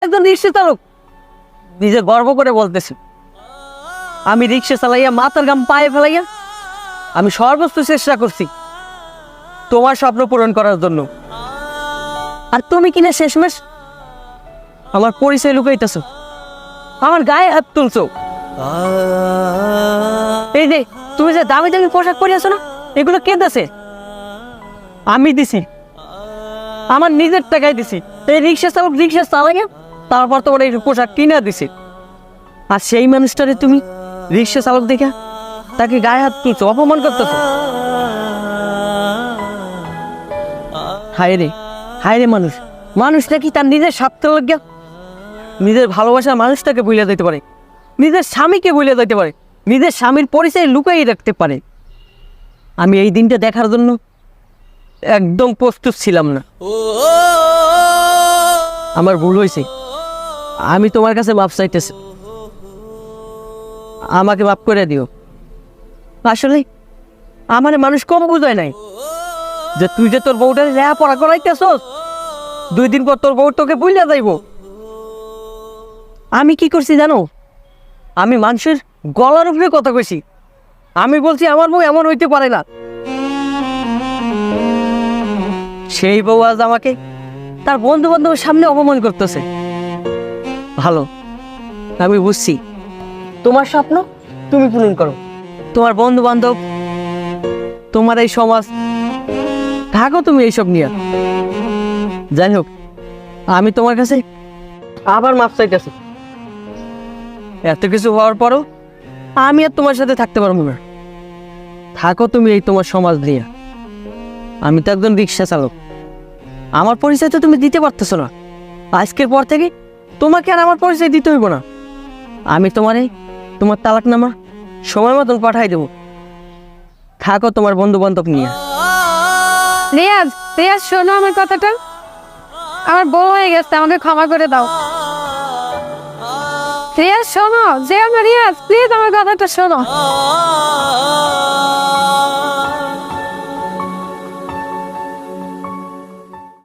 একজন রিক্সা চালক, নিজে গর্ব করে বলতেছি আমি রিক্সা চালাইয়া মাথার গাম পায়ে ফেলাইয়া আমি সর্বোচ্চ চেষ্টা করছি তোমার স্বপ্ন পূরণ করার জন্য। আর তুমি কিনা শেষমেশ আমার পরিচয় লুকাইতেছো, আমার গায়ে হাত তুলছো। এই যে তুমি যে দামি দামি পোশাক পরিয়াছো না, এগুলো কে দিছে? আমি দিছি, আমার নিজের টাকায় দিছি। এই রিক্সা চালক রিক্সা চালাইয়া তারপর তোমার এই পোশাক কিনা দিছি। আর সেই মানুষটারে তুমি রিক্সা চালক দেখে তাকে গায়ে হাত তুলছো, অপমান করতেছো। হায় রে মানুষ, মানুষটা কি তার নিজের স্বার্থ লাগিয়া নিজের ভালোবাসার মানুষটাকে ভুলে দিতে পারে, নিজের স্বামীকে ভুলে দিতে পারে, নিজের স্বামীর পরিচয় লুকাই রাখতে পারে। আমি এই দিনটা দেখার জন্য একদম প্রস্তুত ছিলাম না। আমার ভুল হয়েছে, আমি তোমার কাছে মাপ চাইতেছি, আমাকে মাফ করে দিও। আসলে আমার মানুষ কম বুঝায় নাই যে তুই যে তোর বউটারে লেখাপড়া করাইতেছস, 2 দিন পর তোর বউ তোকে বুঝলে যাইব। আমি কি করছি জানো? আমি মানুষের গলার উপরে কথা কইছি। আমি বলছি আমার বউ এমন হইতে পারে না। সেই বউ আজ আমাকে তার বন্ধু বান্ধবের সামনে অপমান করতেছে। ভালো, আমি বুঝছি তোমার স্বপ্ন তুমি পূরণ করো, তোমার বন্ধু বান্ধব, তোমার এই সমাজ, থাকো তুমি এইসব নিয়ে। যাই হোক, আমি তোমার কাছে আবার মাফ চাইতেছি। এত কিছু হওয়ার পরও আমি আর তোমার সাথে থাকতে পারবো না। থাকো তুমি এই তোমার সমাজ নিয়ে। আমি তো একজন রিক্সা চালক, আমার পরিচয় তো তুমি দিতে পারতেছো না। আজকের পর থেকে তোমাকে আর আমার পরিচয় দিতে হইব না। আমি তোমার তালাকনামা সময় মতন পাঠাই দেবো। থাকো তোমার বন্ধু বান্ধব নিয়ে। রিয়াজ, রিয়াজ শোনো আমার কথাটা, আমার বউ হয়ে গেছে, আমাকে ক্ষমা করে দাও। রিয়াজ শোনো, যে আমার রিয়াজ, প্লিজ আমার কথাটা শোনো।